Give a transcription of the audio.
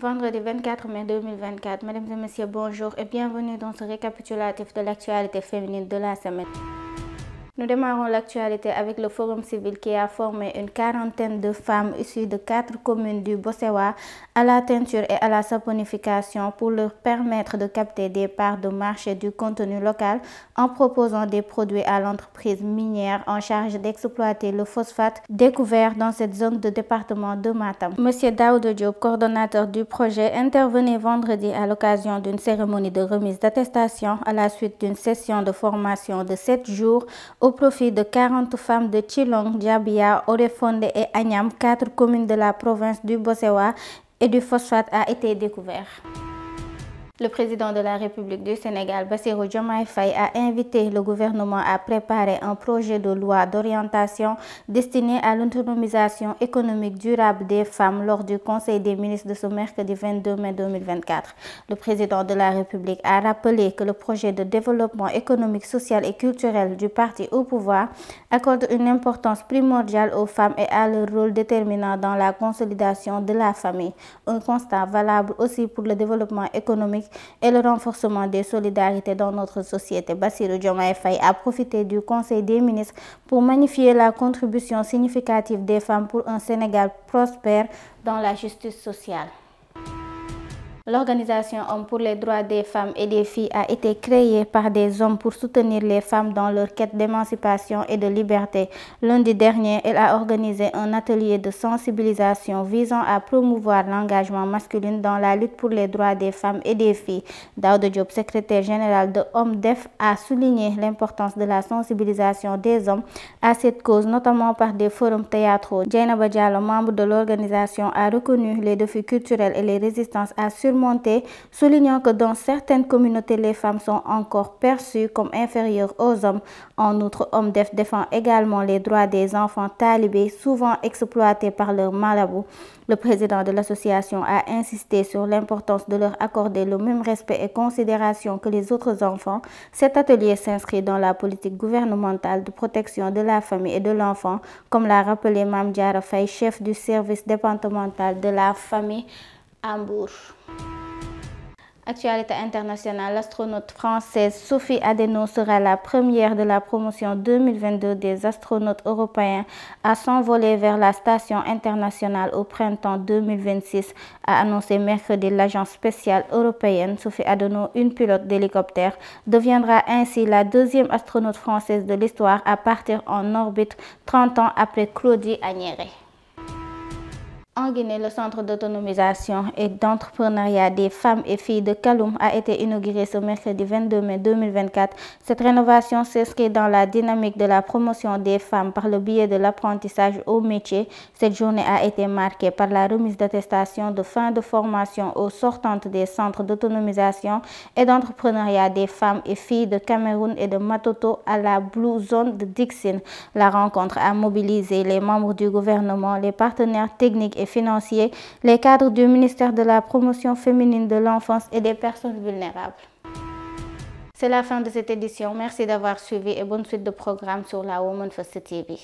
Vendredi 24 mai 2024, mesdames et messieurs, bonjour et bienvenue dans ce récapitulatif de l'actualité féminine de la semaine. Nous démarrons l'actualité avec le Forum civil qui a formé une quarantaine de femmes issues de 4 communes du Bossewa à la teinture et à la saponification pour leur permettre de capter des parts de marché du contenu local en proposant des produits à l'entreprise minière en charge d'exploiter le phosphate découvert dans cette zone de département de Matam. Monsieur Daouda Diop, coordonnateur du projet, intervenait vendredi à l'occasion d'une cérémonie de remise d'attestation à la suite d'une session de formation de 7 jours au profit de 40 femmes de Tchilong, Diabia, Oréfondé et Agnam, 4 communes de la province du Bossewa, et du phosphate a été découvert. Le président de la République du Sénégal, Bassirou Diomaye Faye, a invité le gouvernement à préparer un projet de loi d'orientation destiné à l'autonomisation économique durable des femmes lors du Conseil des ministres de ce mercredi 22 mai 2024. Le président de la République a rappelé que le projet de développement économique, social et culturel du parti au pouvoir accorde une importance primordiale aux femmes et à leur rôle déterminant dans la consolidation de la famille. Un constat valable aussi pour le développement économique et le renforcement des solidarités dans notre société. Bassirou Diomaye Faye a profité du Conseil des ministres pour magnifier la contribution significative des femmes pour un Sénégal prospère dans la justice sociale. L'organisation Hommes pour les droits des femmes et des filles a été créée par des hommes pour soutenir les femmes dans leur quête d'émancipation et de liberté. Lundi dernier, elle a organisé un atelier de sensibilisation visant à promouvoir l'engagement masculin dans la lutte pour les droits des femmes et des filles. Daouda Diop, secrétaire général de HOMDEF, a souligné l'importance de la sensibilisation des hommes à cette cause, notamment par des forums théâtraux. Dieynaba Diallo, membre de l'organisation, a reconnu les défis culturels et les résistances à surmonter, soulignant que dans certaines communautés, les femmes sont encore perçues comme inférieures aux hommes. En outre, HOMDEF défend également les droits des enfants talibés, souvent exploités par leurs marabouts. Le président de l'association a insisté sur l'importance de leur accorder le même respect et considération que les autres enfants. Cet atelier s'inscrit dans la politique gouvernementale de protection de la famille et de l'enfant, comme l'a rappelé Mame Diarra Faye, chef du service départemental de la famille à Mbour. Actualité internationale, l'astronaute française Sophie Adeno sera la première de la promotion 2022 des astronautes européens à s'envoler vers la station internationale au printemps 2026, a annoncé mercredi l'agence spatiale européenne. Sophie Adeno, une pilote d'hélicoptère, deviendra ainsi la deuxième astronaute française de l'histoire à partir en orbite 30 ans après Claudie Agnéré. En Guinée, le centre d'autonomisation et d'entrepreneuriat des femmes et filles de Kaloum a été inauguré ce mercredi 22 mai 2024. Cette rénovation s'inscrit dans la dynamique de la promotion des femmes par le biais de l'apprentissage au métier. Cette journée a été marquée par la remise d'attestation de fin de formation aux sortantes des centres d'autonomisation et d'entrepreneuriat des femmes et filles de Cameroun et de Matoto à la Blue Zone de Dixine. La rencontre a mobilisé les membres du gouvernement, les partenaires techniques et financiers, les cadres du ministère de la promotion féminine de l'enfance et des personnes vulnérables. C'est la fin de cette édition. Merci d'avoir suivi et bonne suite de programme sur la Woman First TV.